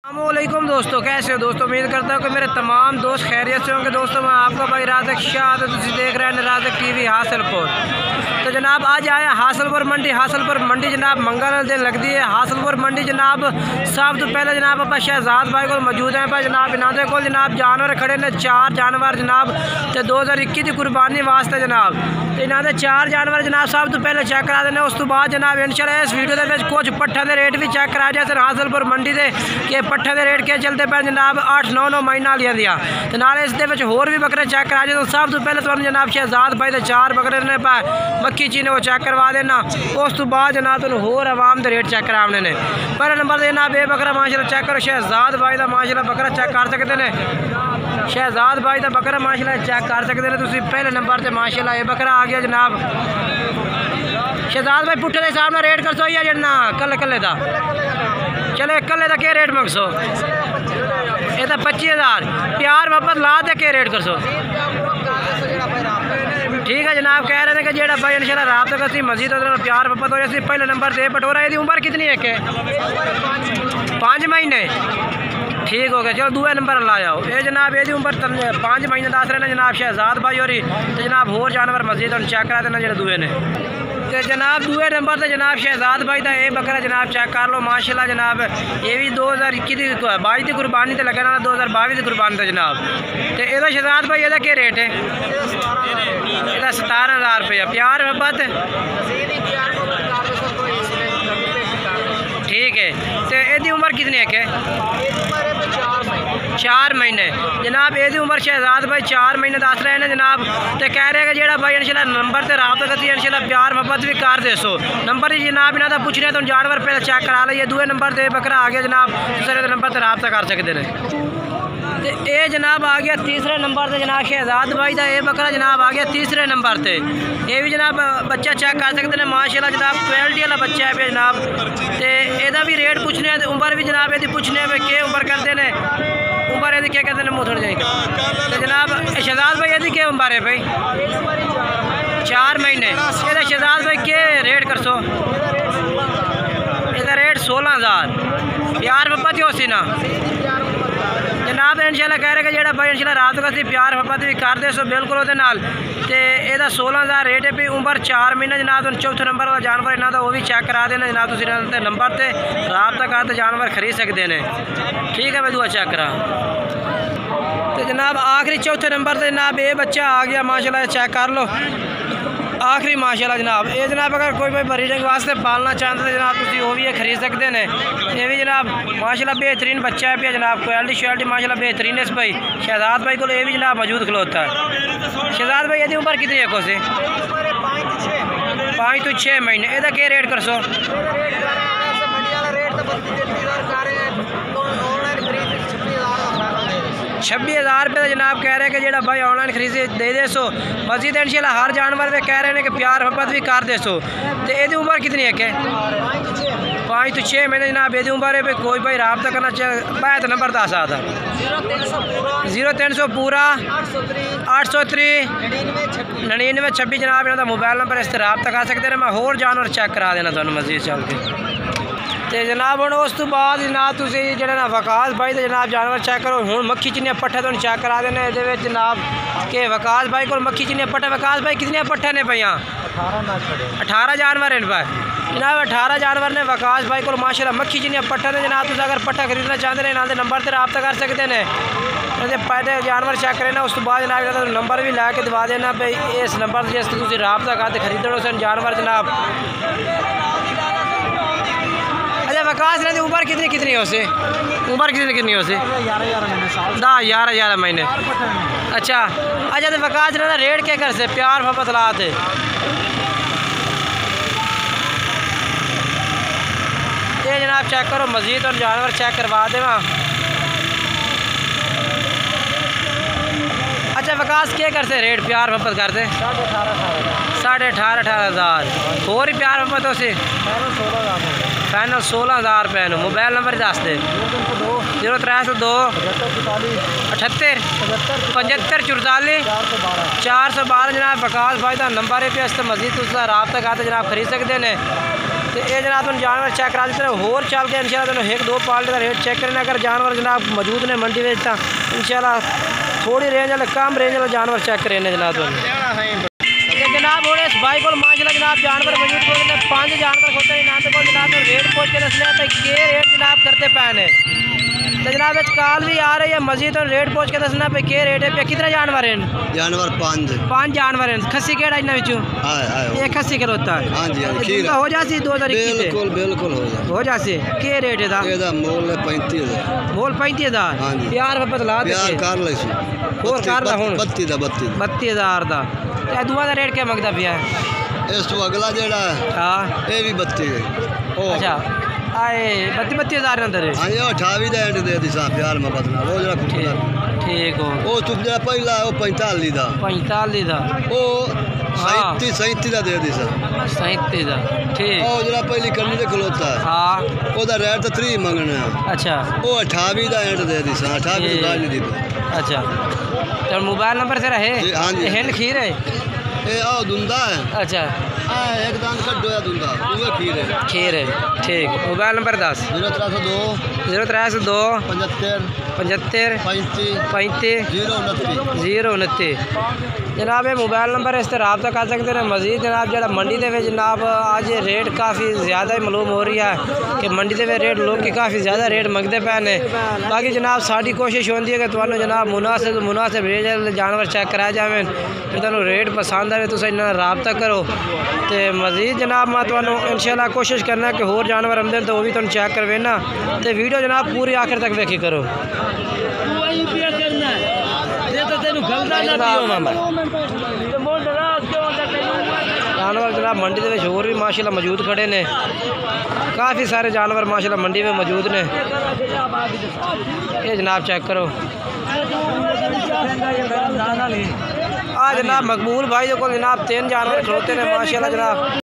अस्सलामुअलैकुम दोस्तों, कैसे हो दोस्तों। उम्मीद करता हूँ कि मेरे तमाम दोस्त खैरियत से होंगे। दोस्तों मैं आपका भाई राज़क शाह, तुम देख रहे हैं राज़क टीवी हासिलपुर। तो जनाब आज आया हासिलपुर मंडी जनाब मंगल दिन लगती है हासिलपुर मंडी जनाब। सब तो पहले जनाब आप शहजाद भाई को मौजूद हैं पर जनाब इन्होंने को जनाब जानवर खड़े ने 4 जानवर जनाब तो 2021 की कुर्बानी वास्ते जनाब। तो इन्होंने 4 जानवर जनाब सब तो पहले चेक करा देने। उस तो बाद जनाब इंशाल्लाह इस वीडियो के कुछ पट्ठा के रेट भी चेक करा जाए हासिलपुर मंडी से कि पट्ठे के रेट के चलते पे जनाब 8-9 महीना लिया दिया। तो नाले इस होर भी बकरे चेक करा जाए। तो सब तो पहले तुम जनाब शहजाद भाई के 4 बकरे ने पा मक्खी चीने वो चेक करवा देना। उस तो बाद जनाब तुम होर आवाम के रेट चेक कराने ने। पहले नंबर से जनाब ये बकरा माशाल्लाह चेक करो शहजाद भाई का माशाल्लाह बकरा चेक कर सकते हैं। शहजाद भाई का बकरा माशाल्लाह चेक कर सकते हैं तुम पहले नंबर से माशाल्लाह ये बकरा आ गया जनाब। शहजाद भाई पुट्ठे के हिसाब से रेट कर सो या जड़ना कल्ले का चलो कल्ले का क्या रेट मंगसो ये तो 25,000 प्यार मोहब्बत ला दे के रेट कर सो। ठीक है जनाब कह रहे थे कि जेड़ा भाई इंशाल्लाह रात तक असं मस्जिद प्यार मोहब्बत हो जाए। पहले नंबर से पटोरा ये उम्र कितनी है के 5 महीने ठीक हो गया। चलो दूसरे नंबर ला जाओ। ये जनाब ये उम्र 5 महीने दस रहे जनाब शहजाद भाई और तो जनाब होर जानवर मस्जिद चेक करा देना जो दूए ने। तो जनाब दूसरे नंबर से जनाब शहजाद भाई का ये बकरा जनाब चेक कर लो माशाल्लाह जनाब। ये भी 2021 की कुर्बानी तो लगे ना 2022 की कुर्बानी था जनाब। तो यदा शहजाद भाई यदा क्या रेट है? यदा 17,000 रुपया प्यार मोहब्बत ठीक है। तो यदी उम्र कितनी है के 4 महीने जनाब। ये उम्र शहजाद भाई 4 महीने दस रहे हैं जनाब। तो कह रहे हैं कि जेड़ा भाई इंशाल्लाह नंबर से रबता करती है इंशाल्लाह प्यार मोहब्बत भी कर दे सो नंबर ही जनाब इन्हों का पूछने तो जानवर पहले चेक करा लीए। दूसरे नंबर से बकरा आ गया जनाब दूसरे नंबर से रबता कर सकते हैं। तो ये जनाब आ गया तीसरे नंबर से जनाब शहजाद भाई का ये बकरा जनाब आ गया तीसरे नंबर से। ये भी जनाब बच्चा चेक कर सकते हैं माशाल्लाह जनाब क्वालिटी वाला बच्चा है पे जनाब। तो यदा भी रेट पूछने उम्र भी जनाब यदि पूछने पे क्या उम्र करते हैं उम्र यदि क्या कहते हैं मोथड़ जाएगा। तो जनाब शहजाद भाई यदि क्या उम्र है भाई 4 महीने। ये शहजाद भाई के रेट कर सो इसका रेट 16,000 प्यार मोहब्बत हो सी ना जनाब। इंशाल्लाह कह रहे कि जेड़ा भाई इंशाल्लाह रात का प्यार मोहब्बत भी कर दे सो बिल्कुल वो नाल। तो यदा 16,000 रेट है भी उम्र 4 महीने जनाब। तुम चौथे नंबर वाला जानवर इन्हों का वो भी चेक करा देना जनाब। तुम नंबर से रबता करते जानवर खरीद सकते हैं। ठीक है मैं दुआ चेक करा। तो जनाब आखिरी चौथे नंबर से जनाब ये बच्चा आ गया माशाल्लाह चेक कर लो आखिरी माशाल्लाह जनाब। ये जनाब अगर कोई भाई ब्रीडिंग वास्ते पालना चाहते हैं जनाब तुम वो भी खरीद सकते हैं। ये भी जनाब माशाल्लाह बेहतरीन बच्चा है पे जनाब क्वालिटी श्वालिटी माशाल्लाह बेहतरीन है भाई शहजाद भाई को ये भी जनाब मौजूद खलोता है। शहजाद भाई यदि उम्र कितनी है को से 5 तो 6 महीने। यदा क्या रेट कर सो 26,000 रुपये जनाब कह रहे हैं कि जेड़ा भाई ऑनलाइन खरीद दे दे सो मस्जिद इंशाल्लाह हर जानवर पे कह रहे हैं कि प्यार मोहब्बत भी कर दे सो। तो यदी उम्र कितनी है के 5 तो 6 महीने जनाब। यदी उम्र है कोई भाई रबता करना चाहे बैत नंबर 10 आता 0300 पूरा 803 9926 जनाब इन्हों मोबाइल नंबर इस रबता कर सकते हैं। मैं होर जानवर चेक करा देना तुम मस्जिद चल के। तो जनाब हम उस तो बाद जनाब तुम जो ना वकास भाई तो जनाब जानवर चेक करो हूँ मक्खी चिन्ने पट्ठे तो चेक करा देने ये जनाब के वकास भाई को मक्खी चिन्ने पट्ठे। वकास भाई कितने पट्ठे ने पे 18 जानवर हैं भाई जनाब। 18 जानवर ने वकास भाई को माशाल्लाह मक्खी चिन्ने पट्ठे ने जनाब। तुम अगर पट्ठा खरीदना चाहते हैं इन्होंने नंबर से रबता कर सकते हैं। पहले जानवर चेक करें ना उस तो बाद जनाब नंबर भी ला के दवा देना भाई इस नंबर से जिस तुम रबता करते खरीदो जानवर जनाब। अच्छा वकास ने उम्र कितनी हो से उम्र कितनी हो से 11 महीने। अच्छा तो वकास ने रेट क्या कर से प्यार मोहब्बत लाते ये जनाब चेक करो मस्जिद और जानवर चेक करवा दे वहाँ। अच्छा वकास क्या करते रेट प्यार मोहब्बत करते 18,500 और ही प्यार मोहब्बत हो से फाइनल 16,000 रुपये। मोबाइल नंबर दस दे 0302 78 75 44 412 जनाब वकास भाई का नंबर है पे मस्जिद उसका रबता करते जनाब खरीद सकते हैं। तो ये जनाब तुम जानवर चेक करा देते हैं होर चल के इंशाल्लाह तुम एक दो पाल्टे का रेट चेक करना। अगर जानवर जनाब मौजूद ने मंडी में तो इंशाल्लाह थोड़ी रेंज वाले कम रेंज वाले जानवर चेक करें जनाब तुम जनाब हो इस भाई को माशाल्लाह जनाब जानवर मौजूद को 5 जानवर होते हैं यहाँ को जनाब रेट पूछ के दसने पे के रेट जनाब करते पैन है। तो जनाब काल भी आ रही है मस्जिद और रेट पूछ के दसना पे के रेट है पे कितने जानवर हैं? जानवर 5 जानवर हैं। खस्सी केड़ा इन्ना विचों एक खस्सी खलोता है। हां जी खीर हो जासी 2021 बिल्कुल बिल्कुल हो जासी। के रेट है दा? एदा मोल 35000 मोल 35000 प्यार बदला दे प्यार कर लेसी और कर ला हुन 32000 दा ते दुआ दा रेट क्या मंगदा पिया? इस तो अगला जेड़ा हां ए भी 32 है। अच्छा आए 32,000 अंदर है। हां ये 28 दा एंड दे दिसा प्यार में बदला वो जरा ठीक हो ओ चुप जरा पहला ओ 45 दा ओ 37 दा दे दिसा 37 दा ठीक ओ जरा पहली करनी दे खलोता है। हां ओदा रेट तो 3 मंगना। अच्छा ओ 28 दा एंड दे दिसा 28 दा नहीं दी। अच्छा तो मोबाइल नंबर से रहे? हां जी हेन खीर है ए आओ दुंदा है। अच्छा एक दान कड्डो या दुंदा वो खीर है ठीक। मोबाइल नंबर 10 0302 75 35 029 जनाब ये मोबाइल नंबर इस तरह रब्ता कर सकते हैं। मजीद जनाब जरा मंडी के जनाब आज रेट काफ़ी ज़्यादा मालूम हो रही है कि मंडी के रेट लोग की काफ़ी ज़्यादा रेट मंगते पे ने। बाकी जनाब साड़ी कोशिश होती है कि तुहानू जनाब मुनासिब रेट जानवर चेक कराए जाए जो तुहानू रेट पसंद आए तुम इन्ना रब्ता करो। तो मजीद जनाब मैं तुहानू इंशाल्लाह कोशिश करना कि होर जानवर आंदे तो वो भी तुम चेक करवेना। तो वीडियो जनाब पूरी आखिर तक वेखी करो। जानवर जनाब मंडी के होर भी माशाल्लाह मौजूद खड़े ने। काफ़ी सारे जानवर माशाल्लाह मंडी में मौजूद ने। ये जनाब चेक करो आज जनाब मकबूल भाई को जनाब 3 जानवर खड़ोते हैं माशाल्लाह जनाब।